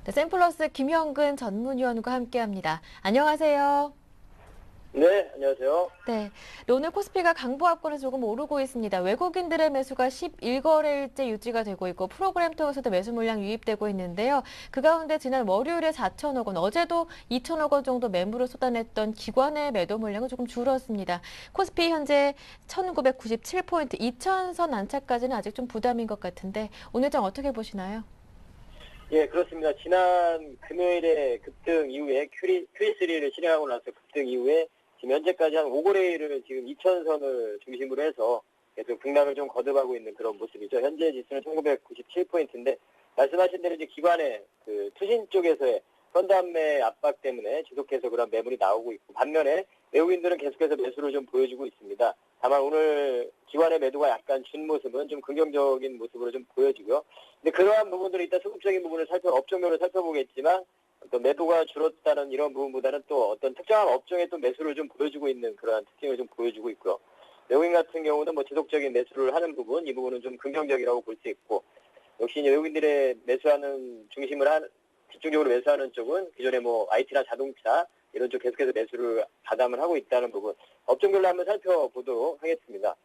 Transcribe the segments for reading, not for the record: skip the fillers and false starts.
네, 샘플러스 김형근 전문위원과 함께합니다. 안녕하세요. 네, 안녕하세요. 네, 오늘 코스피가 강보합권에서 조금 오르고 있습니다. 외국인들의 매수가 11거래일째 유지가 되고 있고 프로그램 통해서도 매수 물량 유입되고 있는데요. 그 가운데 지난 월요일에 4천억 원, 어제도 2천억 원 정도 매물을 쏟아냈던 기관의 매도 물량은 조금 줄었습니다. 코스피 현재 1997포인트, 2000선 안착까지는 아직 좀 부담인 것 같은데 오늘 장 어떻게 보시나요? 예, 그렇습니다. 지난 금요일에 급등 이후에 Q3를 실행하고 나서 급등 이후에 지금 현재까지 한 5거래일을 지금 2000선을 중심으로 해서 계속 등락을 좀 거듭하고 있는 그런 모습이죠. 현재 지수는 1997포인트인데 말씀하신 대로 이제 기관의 그 투신 쪽에서의 선단매 압박 때문에 지속해서 그런 매물이 나오고 있고 반면에 외국인들은 계속해서 매수를 좀 보여주고 있습니다. 다만 오늘 기관의 매도가 약간 준 모습은 좀 긍정적인 모습으로 좀 보여지고요. 근데 그러한 부분들은 이따 소극적인 부분을 업종별로 살펴보겠지만 어떤 매도가 줄었다는 이런 부분보다는 또 어떤 특정한 업종에 또 매수를 좀 보여주고 있는 그러한 특징을 좀 보여주고 있고요. 외국인 같은 경우는 뭐 지속적인 매수를 하는 부분, 이 부분은 좀 긍정적이라고 볼 수 있고 역시 이제 외국인들의 매수하는 집중적으로 매수하는 쪽은 기존에 뭐 IT나 자동차 이런 쪽 계속해서 매수를 가담을 하고 있다는 부분 업종별로 한번 살펴보도록 하겠습니다.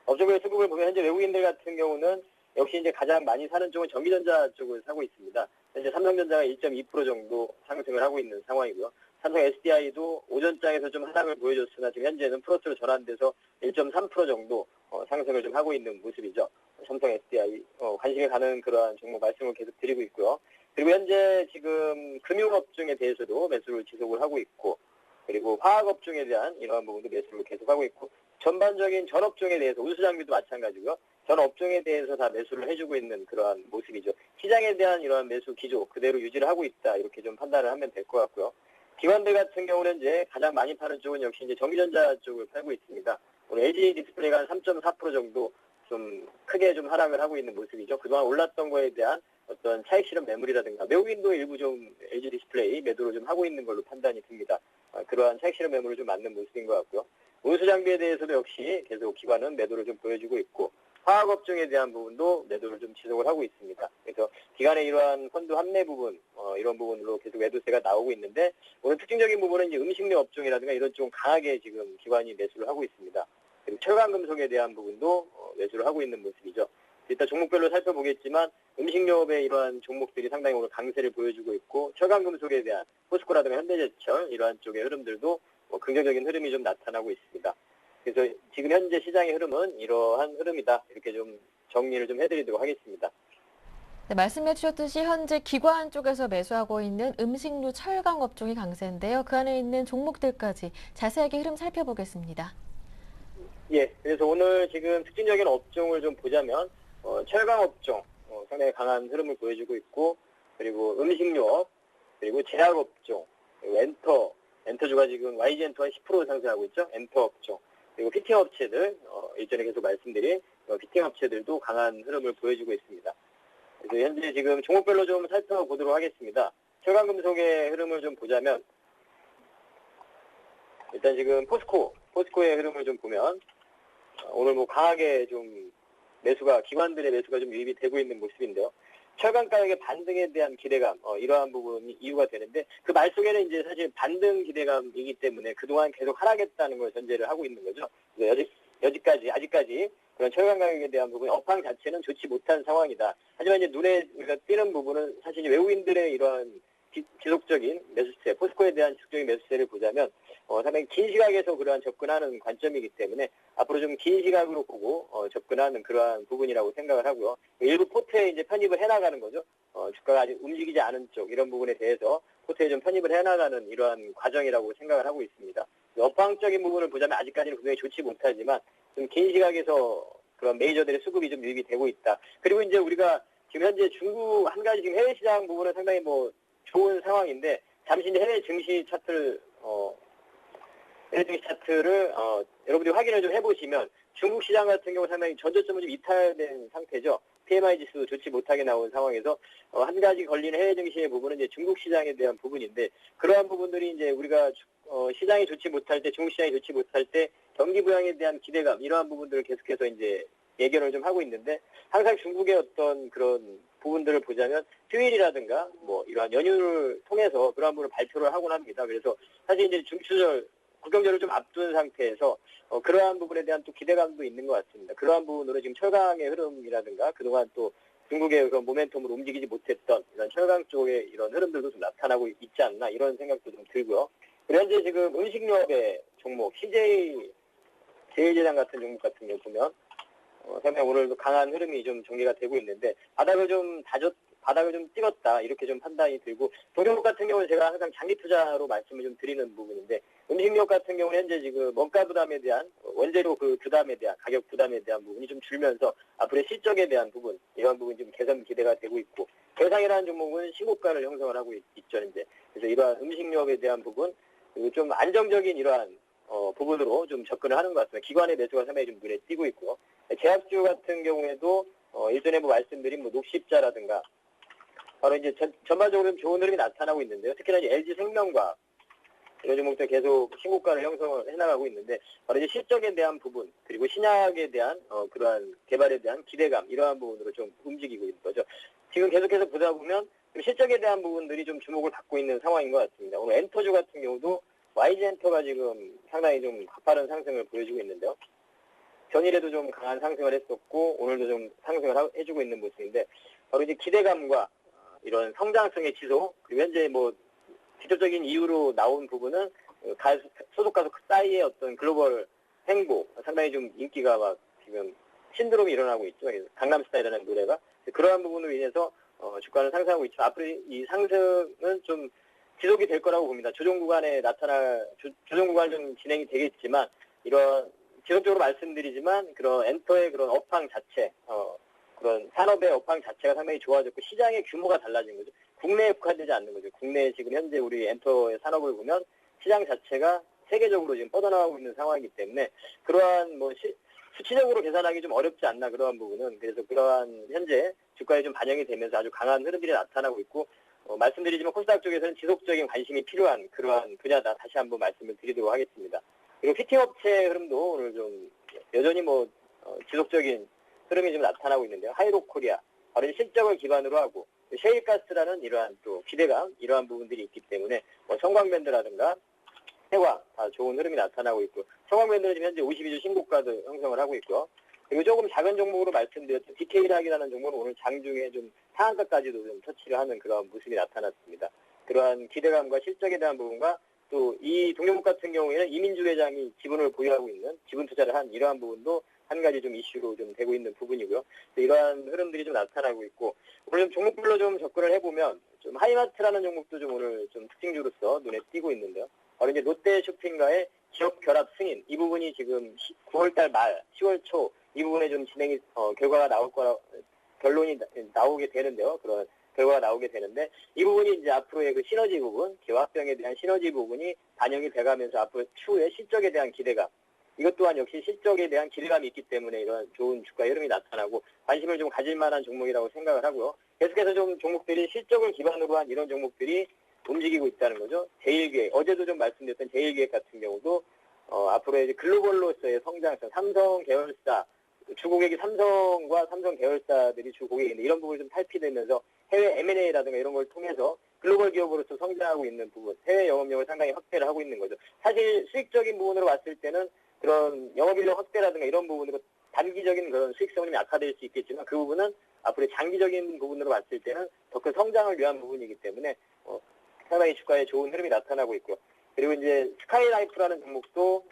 업종별 수급을 보면 현재 외국인들 같은 경우는 역시 이제 가장 많이 사는 쪽은 전기전자 쪽을 사고 있습니다. 현재 삼성전자가 1.2% 정도 상승을 하고 있는 상황이고요. 삼성 SDI도 오전장에서 좀 하락을 보여줬으나 지금 현재는 플러스로 전환돼서 1.3% 정도 상승을 좀 하고 있는 모습이죠. 삼성 SDI 관심이 가는 그러한 종목 말씀을 계속 드리고 있고요. 그리고 현재 지금 금융업종에 대해서도 매수를 지속을 하고 있고 그리고 화학업종에 대한 이러한 부분도 매수를 계속하고 있고 전반적인 전업종에 대해서 운수장비도 마찬가지고요. 전 업종에 대해서 다 매수를 해주고 있는 그러한 모습이죠. 시장에 대한 이러한 매수 기조 그대로 유지를 하고 있다 이렇게 좀 판단을 하면 될 것 같고요. 기관들 같은 경우는 이제 가장 많이 파는 쪽은 역시 이제 전기전자 쪽을 팔고 있습니다. 오늘 LG 디스플레이가 한 3.4% 정도 좀 크게 좀 하락을 하고 있는 모습이죠. 그동안 올랐던 거에 대한 어떤 차익 실현 매물이라든가 외국인도 일부 좀 LG 디스플레이 매도를 좀 하고 있는 걸로 판단이 듭니다. 그러한 차익 실현 매물을 좀 맞는 모습인 것 같고요. 운수 장비에 대해서도 역시 계속 기관은 매도를 좀 보여주고 있고 화학업종에 대한 부분도 매도를 좀 지속을 하고 있습니다. 그래서 기관의 이러한 펀드 환매 부분, 이런 부분으로 계속 매도세가 나오고 있는데 오늘 특징적인 부분은 이제 음식료 업종이라든가 이런 쪽 강하게 지금 기관이 매수를 하고 있습니다. 그리고 철강금속에 대한 부분도 매수를 하고 있는 모습이죠. 일단 종목별로 살펴보겠지만 음식료업의 이러한 종목들이 상당히 오늘 강세를 보여주고 있고 철강금속에 대한 포스코라든가 현대제철 이러한 쪽의 흐름들도 긍정적인 흐름이 좀 나타나고 있습니다. 그래서 지금 현재 시장의 흐름은 이러한 흐름이다. 이렇게 좀 정리를 좀 해드리도록 하겠습니다. 네, 말씀해 주셨듯이 현재 기관 쪽에서 매수하고 있는 음식료 철강 업종이 강세인데요. 그 안에 있는 종목들까지 자세하게 흐름 살펴보겠습니다. 예, 그래서 오늘 지금 특징적인 업종을 좀 보자면 철강 업종 상당히 강한 흐름을 보여주고 있고 그리고 음식료업 그리고 제약 업종 그리고 엔터주가 지금 YG엔터가 10% 상승하고 있죠. 엔터 업종 그리고 피팅 업체들 일전에 계속 말씀드린 피팅 업체들도 강한 흐름을 보여주고 있습니다. 그래서 현재 지금 종목별로 좀 살펴보도록 하겠습니다. 철강금속의 흐름을 좀 보자면 일단 지금 포스코의 흐름을 좀 보면 오늘 뭐 강하게 좀 기관들의 매수가 좀 유입이 되고 있는 모습인데요. 철강 가격의 반등에 대한 기대감, 이러한 부분이 이유가 되는데 그 말 속에는 이제 사실 반등 기대감이기 때문에 그동안 계속 하락했다는 걸 전제를 하고 있는 거죠. 아직까지 그런 철강 가격에 대한 부분, 업황 자체는 좋지 못한 상황이다. 하지만 이제 눈에 우리가 띄는 부분은 사실 외국인들의 이러한 지속적인 매수세, 포스코에 대한 지속적인 매수세를 보자면 상당히 긴 시각에서 그러한 접근하는 관점이기 때문에 앞으로 좀 긴 시각으로 보고 접근하는 그러한 부분이라고 생각을 하고요. 일부 포트에 이제 편입을 해나가는 거죠. 주가가 아직 움직이지 않은 쪽 이런 부분에 대해서 포트에 좀 편입을 해나가는 이러한 과정이라고 생각을 하고 있습니다. 업황적인 부분을 보자면 아직까지는 분명히 좋지 못하지만 좀 긴 시각에서 그런 메이저들의 수급이 좀 유입이 되고 있다. 그리고 이제 우리가 지금 현재 중국 한 가지 지금 해외 시장 부분은 상당히 뭐 좋은 상황인데 잠시 이제 해외 증시 차트를 여러분들이 확인을 좀 해보시면 중국 시장 같은 경우 상당히 전저점은 좀 이탈된 상태죠. PMI 지수도 좋지 못하게 나온 상황에서 한 가지 걸리는 해외 증시의 부분은 이제 중국 시장에 대한 부분인데 그러한 부분들이 이제 우리가 시장이 좋지 못할 때 중국 시장이 좋지 못할 때 경기 부양에 대한 기대감 이러한 부분들을 계속해서 이제 예견을 좀 하고 있는데 항상 중국의 어떤 그런 부분들을 보자면 휴일이라든가 뭐 이러한 연휴를 통해서 그러한 부분을 발표를 하곤 합니다. 그래서 사실 이제 중추절 국경절을 좀 앞둔 상태에서 그러한 부분에 대한 또 기대감도 있는 것 같습니다. 그러한 부분으로 지금 철강의 흐름이라든가 그동안 또 중국의 그런 모멘텀으로 움직이지 못했던 이런 철강 쪽의 이런 흐름들도 좀 나타나고 있지 않나 이런 생각도 좀 들고요. 그리고 현재 지금 음식료업의 종목 CJ 제일제당 같은 종목 같은 경우 보면 상당히 오늘도 강한 흐름이 좀 전개가 되고 있는데 바닥을 좀 찍었다 이렇게 좀 판단이 들고 동종목 같은 경우는 제가 항상 장기 투자로 말씀을 좀 드리는 부분인데 음식료 같은 경우는 현재 지금 원가 부담에 대한 원재료 그 부담에 대한 가격 부담에 대한 부분이 좀 줄면서 앞으로의 실적에 대한 부분 이런 부분이 좀 개선 기대가 되고 있고 대상이라는 종목은 신고가를 형성을 하고 있죠 이제. 그래서 이러한 음식료에 대한 부분 그리고 좀 안정적인 이러한 부분으로 좀 접근을 하는 것 같습니다. 기관의 매수가 상당히 좀 눈에 띄고 있고요. 제약주 같은 경우에도 일전에 뭐 말씀드린 뭐 녹십자라든가 바로 이제 전반적으로 좀 좋은 흐름이 나타나고 있는데요. 특히나 이제 LG생명과학 이런 종목들 계속 신고가를 형성을 해나가고 있는데 바로 이제 실적에 대한 부분 그리고 신약에 대한 그러한 개발에 대한 기대감 이러한 부분으로 좀 움직이고 있는 거죠. 지금 계속해서 보다 보면 실적에 대한 부분들이 좀 주목을 받고 있는 상황인 것 같습니다. 오늘 엔터주 같은 경우도 YG엔터가 지금 상당히 좀 가파른 상승을 보여주고 있는데요. 전일에도 좀 강한 상승을 했었고 오늘도 좀 상승을 해주고 있는 모습인데 바로 이제 기대감과 이런 성장성의 지속 그리고 현재 뭐 직접적인 이유로 나온 부분은 소속 가수 싸이의 어떤 글로벌 행보 상당히 좀 인기가 막 지금 신드롬이 일어나고 있죠. 강남스타일이라는 노래가 그러한 부분으로 인해서 주가는 상승하고 있죠. 앞으로 이 상승은 좀 지속이 될 거라고 봅니다. 조정 구간에 조정 구간 좀 진행이 되겠지만 이런 지속적으로 말씀드리지만 그런 엔터의 그런 업황 자체, 그런 산업의 업황 자체가 상당히 좋아졌고 시장의 규모가 달라진 거죠. 국내에 국한되지 않는 거죠. 국내에 지금 현재 우리 엔터의 산업을 보면 시장 자체가 세계적으로 지금 뻗어나가고 있는 상황이기 때문에 그러한 뭐 수치적으로 계산하기 좀 어렵지 않나 그러한 부분은 그래서 그러한 현재 주가에 좀 반영이 되면서 아주 강한 흐름들이 나타나고 있고 말씀드리지만 코스닥 쪽에서는 지속적인 관심이 필요한 그러한 분야다 다시 한번 말씀을 드리도록 하겠습니다. 그리고 피팅업체 흐름도 오늘 좀 여전히 뭐 지속적인 흐름이 좀 나타나고 있는데요. 하이로코리아 바로 실적을 기반으로 하고 셰일가스라는 이러한 또 기대감 이러한 부분들이 있기 때문에 성광밴드라든가 해와 다 좋은 흐름이 나타나고 있고 성광밴드는 지금 현재 52주 신고가도 형성을 하고 있고요. 그리고 조금 작은 종목으로 말씀드렸던 디케이락이라는 종목은 오늘 장중에 좀 상한가까지도 좀 터치를 하는 그런 모습이 나타났습니다. 그러한 기대감과 실적에 대한 부분과 또 이 동종목 같은 경우에는 이민주 회장이 지분을 보유하고 있는 지분 투자를 한 이러한 부분도 한 가지 좀 이슈로 좀 되고 있는 부분이고요. 이러한 흐름들이 좀 나타나고 있고 오늘 좀 종목별로 좀 접근을 해보면 좀 하이마트라는 종목도 좀 오늘 좀 특징주로서 눈에 띄고 있는데요. 바로 이제 롯데쇼핑과의 기업 결합 승인 이 부분이 지금 9월달 말 10월 초 이 부분에 좀 진행이 결과가 나올 거라 결론이 나오게 되는데요. 그런 결과가 나오게 되는데 이 부분이 이제 앞으로의 그 시너지 부분, 기업합병에 대한 시너지 부분이 반영이 돼가면서 앞으로 추후에 실적에 대한 기대감 이것 또한 역시 실적에 대한 기대감이 있기 때문에 이런 좋은 주가 흐름이 나타나고 관심을 좀 가질 만한 종목이라고 생각을 하고요. 계속해서 좀 종목들이 실적을 기반으로 한 이런 종목들이 움직이고 있다는 거죠. 제일기획, 어제도 좀 말씀드렸던 제일기획 같은 경우도 앞으로의 이제 글로벌로서의 성장성, 삼성 계열사 주고객이 삼성과 삼성 계열사들이 주고객인데 이런 부분이 좀 탈피되면서 해외 M&A라든가 이런 걸 통해서 글로벌 기업으로서 성장하고 있는 부분, 해외 영업력을 상당히 확대를 하고 있는 거죠. 사실 수익적인 부분으로 봤을 때는 그런 영업인력 확대라든가 이런 부분으로 단기적인 그런 수익성이 약화될 수 있겠지만 그 부분은 앞으로 장기적인 부분으로 봤을 때는 더 큰 성장을 위한 부분이기 때문에 상당히 주가에 좋은 흐름이 나타나고 있고요. 그리고 이제 스카이라이프라는 종목도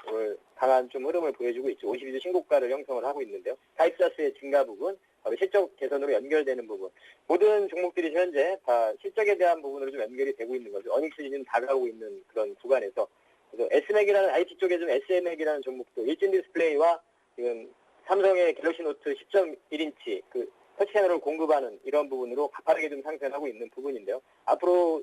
오늘 강한 좀 흐름을 보여주고 있죠. 52주 신고가를 형성을 하고 있는데요. 가입자수의 증가 부분, 바로 실적 개선으로 연결되는 부분. 모든 종목들이 현재 다 실적에 대한 부분으로 좀 연결이 되고 있는 거죠. 어닝 시즌 다가오고 있는 그런 구간에서. 그래서 S맥이라는 IT 쪽에 좀 SM맥이라는 종목도 일진 디스플레이와 지금 삼성의 갤럭시 노트 10.1인치 그 터치 채널을 공급하는 이런 부분으로 가파르게 좀 상승하고 있는 부분인데요. 앞으로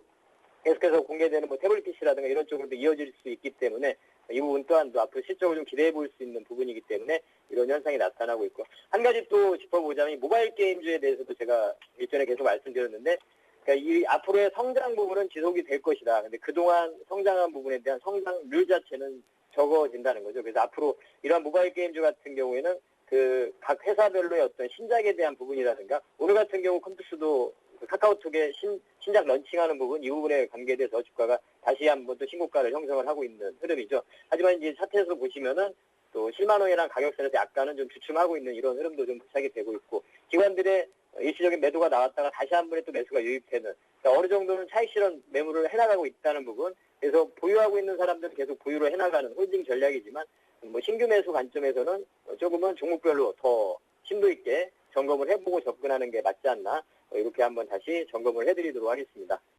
계속해서 공개되는 뭐 태블릿 PC라든가 이런 쪽으로도 이어질 수 있기 때문에 이 부분 또한도 앞으로 실적을 좀 기대해 볼 수 있는 부분이기 때문에 이런 현상이 나타나고 있고 한 가지 또 짚어보자면 이 모바일 게임주에 대해서도 제가 일전에 계속 말씀드렸는데 그러니까 이 앞으로의 성장 부분은 지속이 될 것이다. 근데 그동안 성장한 부분에 대한 성장률 자체는 적어진다는 거죠. 그래서 앞으로 이러한 모바일 게임주 같은 경우에는 각 회사별로의 어떤 신작에 대한 부분이라든가 오늘 같은 경우 컴투스도 카카오톡의 신작 런칭하는 부분 이 부분에 관계돼서 주가가 다시 한번 또 신고가를 형성을 하고 있는 흐름이죠. 하지만 이제 차트에서 보시면은 또 실만원이라는 가격선에서 약간은 좀 주춤하고 있는 이런 흐름도 좀 포착이 되고 있고 기관들의 일시적인 매도가 나왔다가 다시 한 번에 또 매수가 유입되는 그러니까 어느 정도는 차익 실현 매물을 해나가고 있다는 부분 그래서 보유하고 있는 사람들은 계속 보유를 해나가는 홀딩 전략이지만 뭐 신규 매수 관점에서는 조금은 종목별로 더 심도 있게 점검을 해보고 접근하는 게 맞지 않나 이렇게 한번 다시 점검을 해드리도록 하겠습니다.